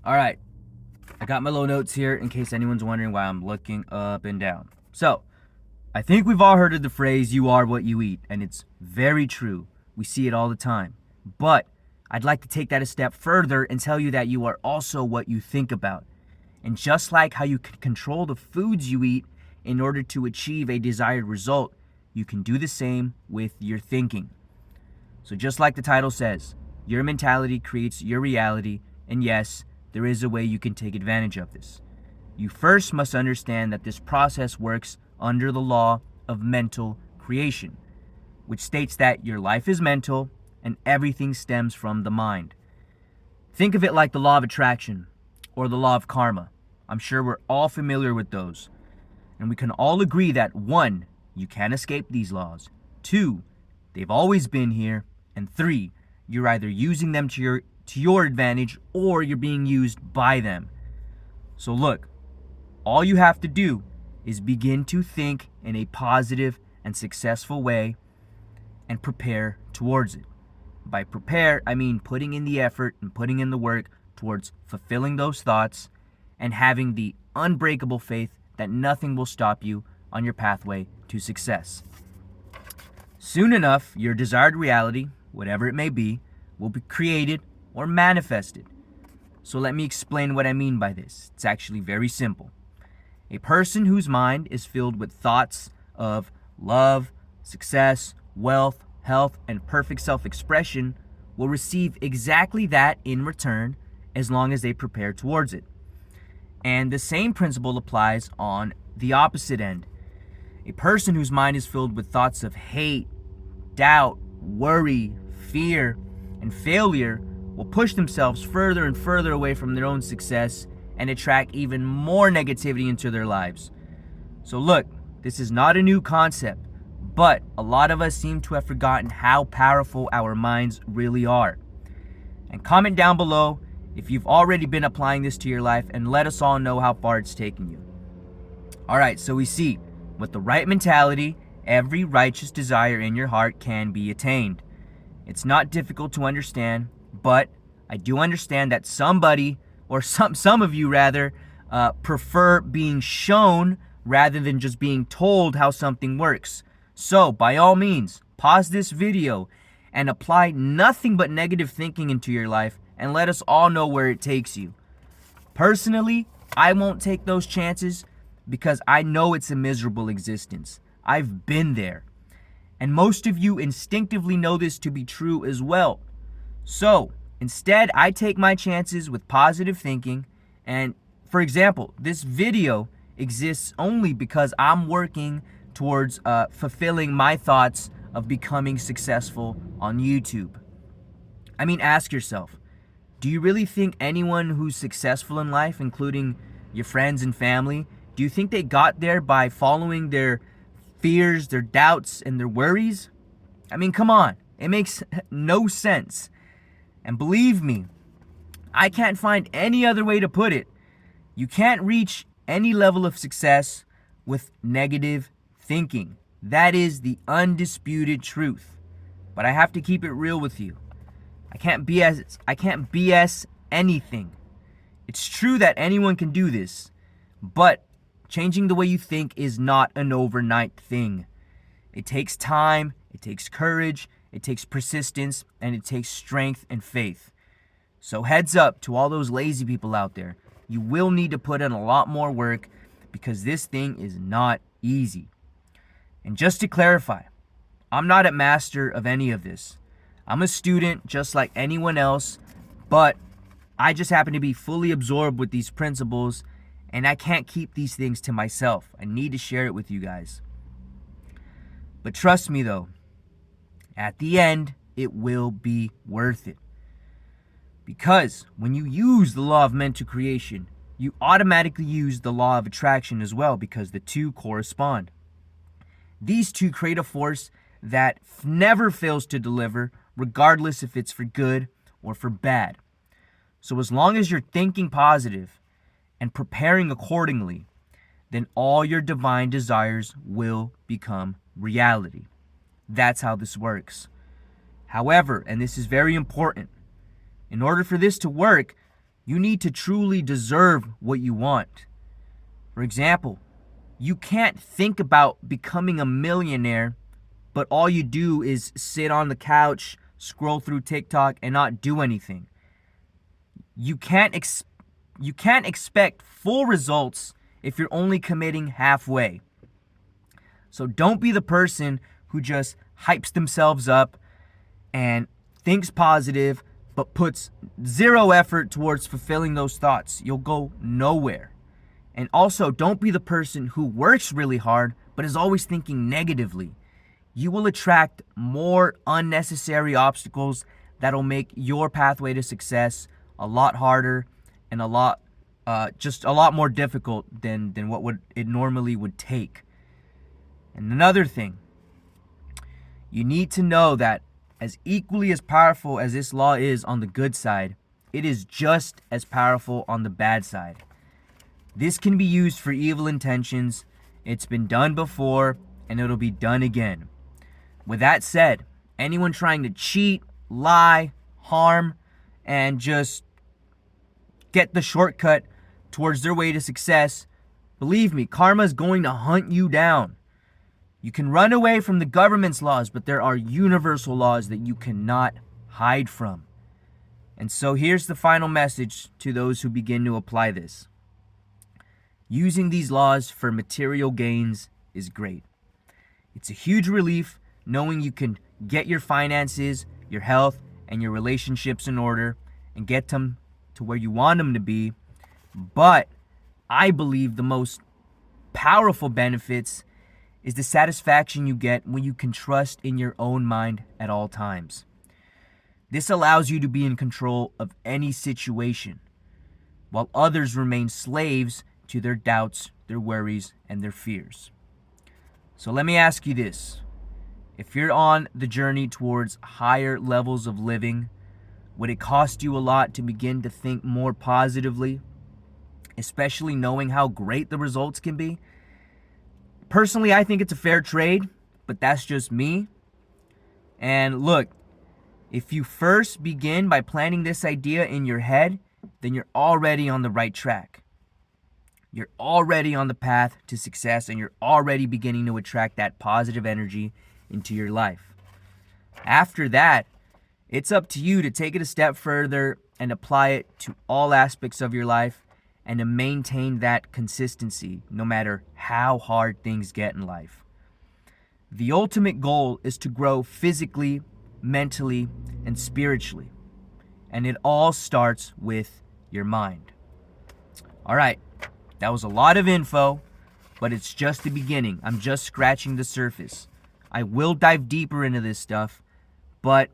All right, I got my little notes here in case anyone's wondering why I'm looking up and down. So, I think we've all heard of the phrase, you are what you eat, and it's very true. We see it all the time. But I'd like to take that a step further and tell you that you are also what you think about. And just like how you can control the foods you eat in order to achieve a desired result, you can do the same with your thinking. So just like the title says, your mentality creates your reality, and yes, there is a way you can take advantage of this. You first must understand that this process works under the law of mental creation, which states that your life is mental and everything stems from the mind. Think of it like the law of attraction or the law of karma. I'm sure we're all familiar with those. And we can all agree that 1, you can't escape these laws. 2, they've always been here. And 3, you're either using them to your advantage or you're being used by them. So look, all you have to do is begin to think in a positive and successful way and prepare towards it. By prepare, I mean putting in the effort and putting in the work towards fulfilling those thoughts and having the unbreakable faith that nothing will stop you on your pathway to success. Soon enough, your desired reality, whatever it may be, will be created or manifested. So let me explain what I mean by this. It's actually very simple. A person whose mind is filled with thoughts of love, success, wealth, health, and perfect self-expression will receive exactly that in return as long as they prepare towards it. And the same principle applies on the opposite end. A person whose mind is filled with thoughts of hate, doubt, worry, fear, and failure will push themselves further and further away from their own success and attract even more negativity into their lives. So look, this is not a new concept, but a lot of us seem to have forgotten how powerful our minds really are. And comment down below if you've already been applying this to your life and let us all know how far it's taken you. Alright, so we see, with the right mentality, every righteous desire in your heart can be attained. It's not difficult to understand, but I do understand that somebody, or some of you rather, prefer being shown rather than just being told how something works. So, by all means, pause this video and apply nothing but negative thinking into your life and let us all know where it takes you. Personally, I won't take those chances because I know it's a miserable existence. I've been there. And most of you instinctively know this to be true as well. So, instead, I take my chances with positive thinking. And, for example, this video exists only because I'm working towards fulfilling my thoughts of becoming successful on YouTube. I mean, ask yourself, do you really think anyone who's successful in life, including your friends and family, do you think they got there by following their fears, their doubts, and their worries? I mean, come on. It makes no sense. And believe me, I can't find any other way to put it. You can't reach any level of success with negative thinking. That is the undisputed truth. But I have to keep it real with you. I can't BS anything. It's true that anyone can do this, but changing the way you think is not an overnight thing. It takes time, it takes courage, it takes persistence, and it takes strength and faith. So heads up to all those lazy people out there. You will need to put in a lot more work because this thing is not easy. And just to clarify, I'm not a master of any of this. I'm a student just like anyone else, but I just happen to be fully absorbed with these principles, and I can't keep these things to myself. I need to share it with you guys. But trust me though, at the end, it will be worth it. Because when you use the law of mental creation, you automatically use the law of attraction as well because the two correspond. These two create a force that never fails to deliver, regardless if it's for good or for bad. So as long as you're thinking positive and preparing accordingly, then all your divine desires will become reality. That's how this works. However, and this is very important, in order for this to work, You need to truly deserve what you want. For example, you can't think about becoming a millionaire, but all you do is sit on the couch, scroll through TikTok, and not do anything. You can't expect full results if you're only committing halfway. So don't be the person who just hypes themselves up and thinks positive but puts zero effort towards fulfilling those thoughts. You'll go nowhere. And also, don't be the person who works really hard but is always thinking negatively. You will attract more unnecessary obstacles that'll make your pathway to success a lot harder and a lot more difficult than what it normally would take. And another thing, you need to know that as equally as powerful as this law is on the good side, it is just as powerful on the bad side. This can be used for evil intentions. It's been done before, and it'll be done again. With that said, anyone trying to cheat, lie, harm, and just get the shortcut towards their way to success, believe me, karma is going to hunt you down. You can run away from the government's laws, but there are universal laws that you cannot hide from. And so here's the final message to those who begin to apply this. Using these laws for material gains is great. It's a huge relief knowing you can get your finances, your health, and your relationships in order and get them to where you want them to be. But I believe the most powerful benefits is the satisfaction you get when you can trust in your own mind at all times. This allows you to be in control of any situation, while others remain slaves to their doubts, their worries, and their fears. So let me ask you this. If you're on the journey towards higher levels of living, would it cost you a lot to begin to think more positively, especially knowing how great the results can be? Personally, I think it's a fair trade, but that's just me. And look, if you first begin by planting this idea in your head, then you're already on the right track. You're already on the path to success, and you're already beginning to attract that positive energy into your life. After that, it's up to you to take it a step further and apply it to all aspects of your life and to maintain that consistency no matter how hard things get in life. The ultimate goal is to grow physically, mentally, and spiritually. And it all starts with your mind. All right, that was a lot of info, but it's just the beginning. I'm just scratching the surface. I will dive deeper into this stuff, but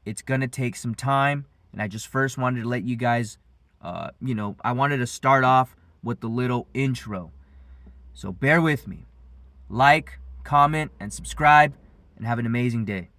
it's going to take some time. And I just first wanted to let you guys, I wanted to start off with the little intro. So bear with me. Like, comment, and subscribe, and have an amazing day.